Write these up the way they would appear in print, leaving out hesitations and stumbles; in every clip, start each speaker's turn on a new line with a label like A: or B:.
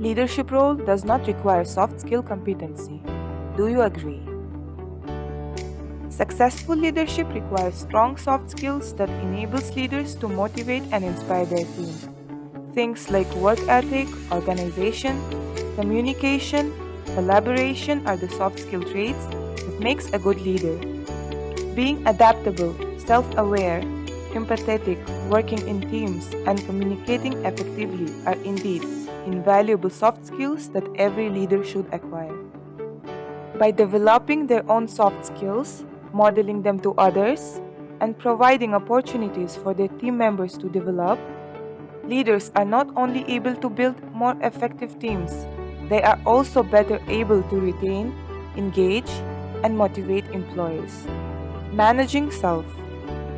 A: Leadership role does not require soft skill competency. Do you agree? Successful leadership requires strong soft skills that enables leaders to motivate and inspire their team. Things like work ethic, organization, communication, collaboration are the soft skill traits that makes a good leader. Being adaptable, self-aware, empathetic, working in teams, and communicating effectively are indeed invaluable soft skills that every leader should acquire. By developing their own soft skills, modeling them to others, and providing opportunities for their team members to develop, leaders are not only able to build more effective teams, they are also better able to retain, engage, and motivate employees. Managing self.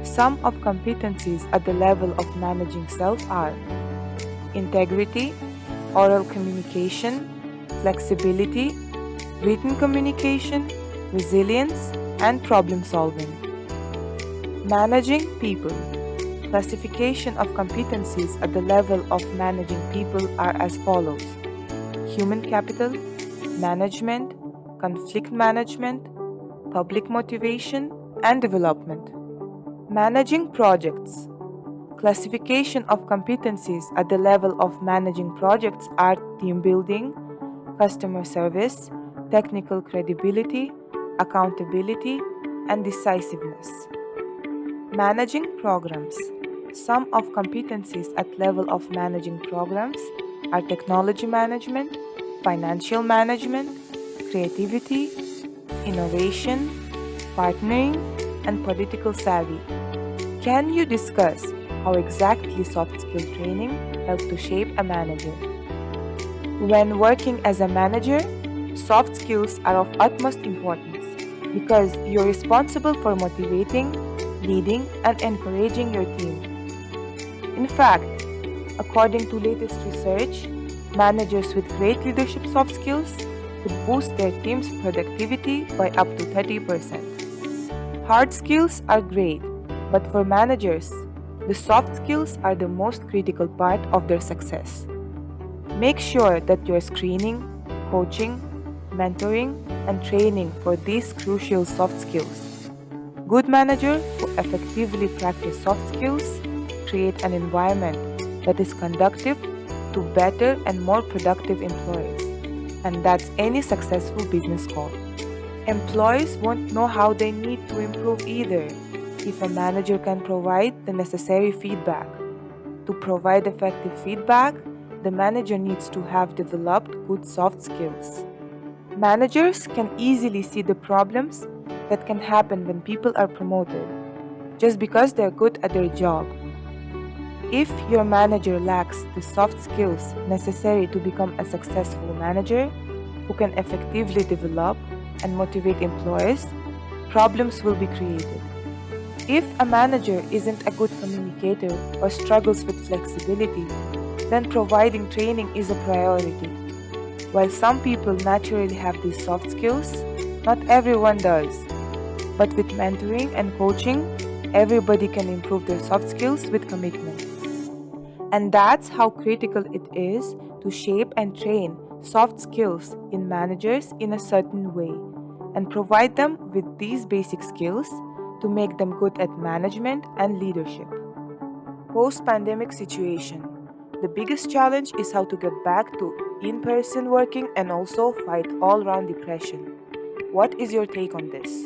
A: Some of competencies at the level of managing self are integrity, oral communication, flexibility, written communication, resilience, and problem solving. Managing people. Classification of competencies at the level of managing people are as follows: human capital, management, conflict management, public motivation, and development. Managing projects. Classification of competencies at the level of managing projects are team building, customer service, technical credibility, accountability, and decisiveness. Managing programs. Some of competencies at level of managing programs are technology management, financial management, creativity, innovation, partnering, and political savvy. Can you discuss how exactly soft skill training helps to shape a manager? When working as a manager, soft skills are of utmost importance because you're responsible for motivating, leading, and encouraging your team. In fact, according to latest research, managers with great leadership soft skills could boost their team's productivity by up to 30%. Hard skills are great, but for managers, the soft skills are the most critical part of their success. Make sure that you're screening, coaching, mentoring, and training for these crucial soft skills. Good managers who effectively practice soft skills create an environment that is conducive to better and more productive employees, and that's any successful business goal. Employees won't know how they need to improve either if a manager can provide the necessary feedback. To provide effective feedback, the manager needs to have developed good soft skills. Managers can easily see the problems that can happen when people are promoted just because they're good at their job. If your manager lacks the soft skills necessary to become a successful manager who can effectively develop and motivate employees, problems will be created. If a manager isn't a good communicator or struggles with flexibility, then providing training is a priority. While some people naturally have these soft skills, not everyone does. But with mentoring and coaching, everybody can improve their soft skills with commitment. And that's how critical it is to shape and train soft skills in managers in a certain way and provide them with these basic skills to make them good at management and leadership. Post-pandemic situation. The biggest challenge is how to get back to in-person working and also fight all-round depression. What is your take on this?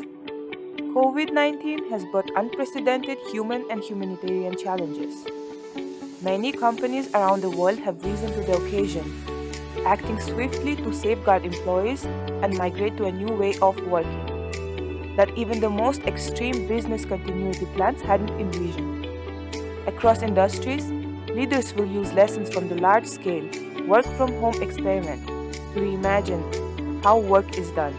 A: COVID-19 has brought unprecedented human and humanitarian challenges. Many companies around the world have risen to the occasion, acting swiftly to safeguard employees and migrate to a new way of working that even the most extreme business continuity plans hadn't envisioned. Across industries, leaders will use lessons from the large-scale work-from-home experiment to reimagine how work is done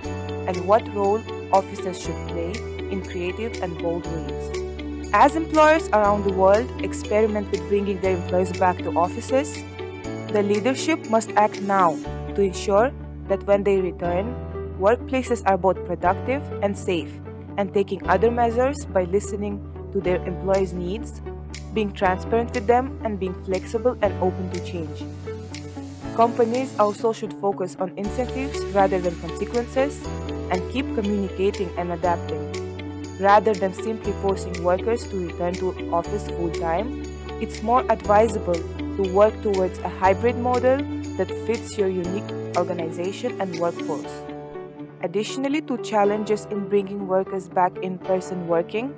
A: and what role offices should play in creative and bold ways. As employers around the world experiment with bringing their employees back to offices, the leadership must act now to ensure that when they return, workplaces are both productive and safe, and taking other measures by listening to their employees' needs, being transparent with them, and being flexible and open to change. Companies also should focus on incentives rather than consequences and keep communicating and adapting. Rather than simply forcing workers to return to office full time, it's more advisable to work towards a hybrid model that fits your unique organization and workforce. Additionally to challenges in bringing workers back in person working,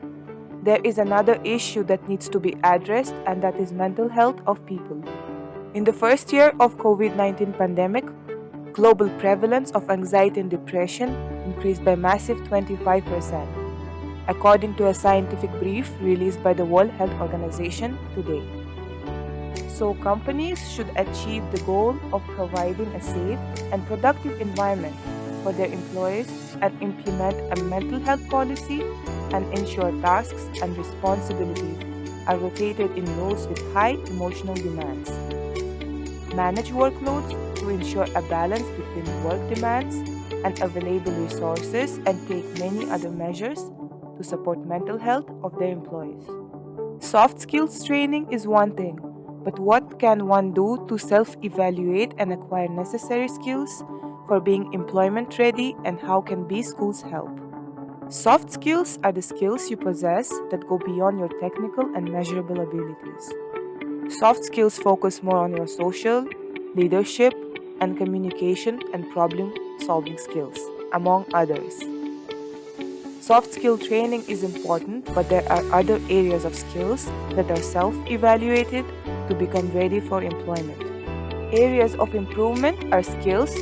A: there is another issue that needs to be addressed, and that is mental health of people. In the first year of COVID-19 pandemic, global prevalence of anxiety and depression increased by massive 25%, according to a scientific brief released by the World Health Organization today. So companies should achieve the goal of providing a safe and productive environment for their employees and implement a mental health policy and ensure tasks and responsibilities are rotated in roles with high emotional demands. Manage workloads to ensure a balance between work demands and available resources, and take many other measures to support mental health of their employees. Soft skills training is one thing, but what can one do to self-evaluate and acquire necessary skills for being employment ready, and how can B-schools help? Soft skills are the skills you possess that go beyond your technical and measurable abilities. Soft skills focus more on your social, leadership, and communication and problem-solving skills, among others. Soft skill training is important, but there are other areas of skills that are self-evaluated to become ready for employment. Areas of improvement are skills,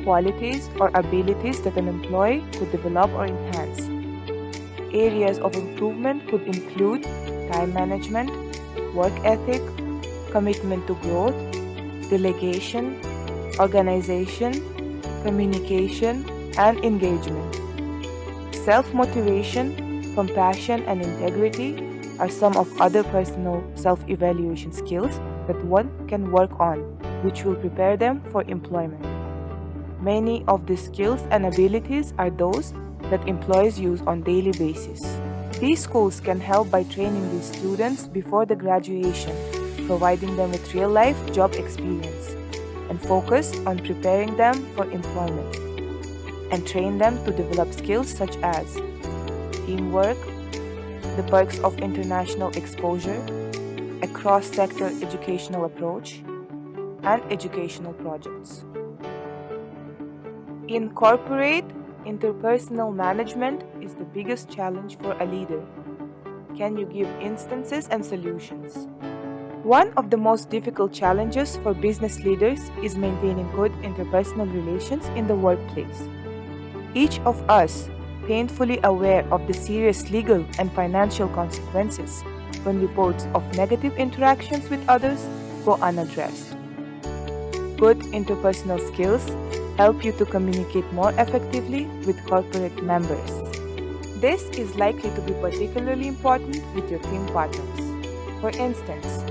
A: qualities, or abilities that an employee could develop or enhance. Areas of improvement could include time management, work ethic, commitment to growth, delegation, organization, communication, and engagement. Self-motivation, compassion, and integrity are some of other personal self-evaluation skills that one can work on, which will prepare them for employment. Many of these skills and abilities are those that employees use on a daily basis. These schools can help by training these students before the graduation, providing them with real-life job experience, and focus on preparing them for employment, and train them to develop skills such as teamwork, the perks of international exposure, a cross-sector educational approach, and educational projects. In corporate, interpersonal management is the biggest challenge for a leader. Can you give instances and solutions? One of the most difficult challenges for business leaders is maintaining good interpersonal relations in the workplace. Each of us painfully aware of the serious legal and financial consequences when reports of negative interactions with others go unaddressed. Good interpersonal skills help you to communicate more effectively with corporate members. This is likely to be particularly important with your team partners. For instance,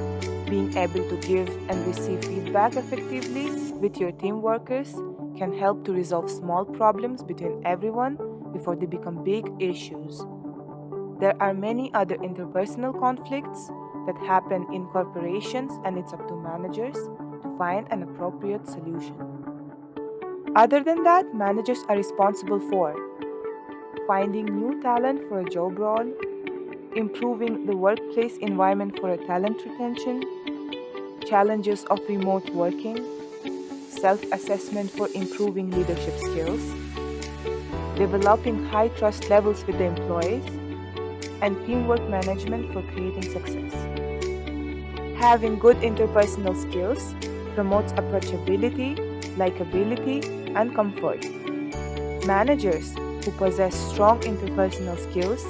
A: being able to give and receive feedback effectively with your team workers can help to resolve small problems between everyone before they become big issues. There are many other interpersonal conflicts that happen in corporations, and it's up to managers to find an appropriate solution. Other than that, managers are responsible for finding new talent for a job role, improving the workplace environment for a talent retention, challenges of remote working, self-assessment for improving leadership skills, developing high trust levels with the employees, and teamwork management for creating success. Having good interpersonal skills promotes approachability, likability, and comfort. Managers who possess strong interpersonal skills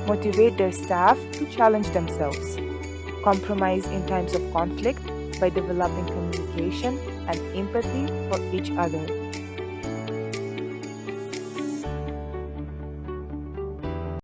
A: motivate their staff to challenge themselves, compromise in times of conflict by developing communication and empathy for each other,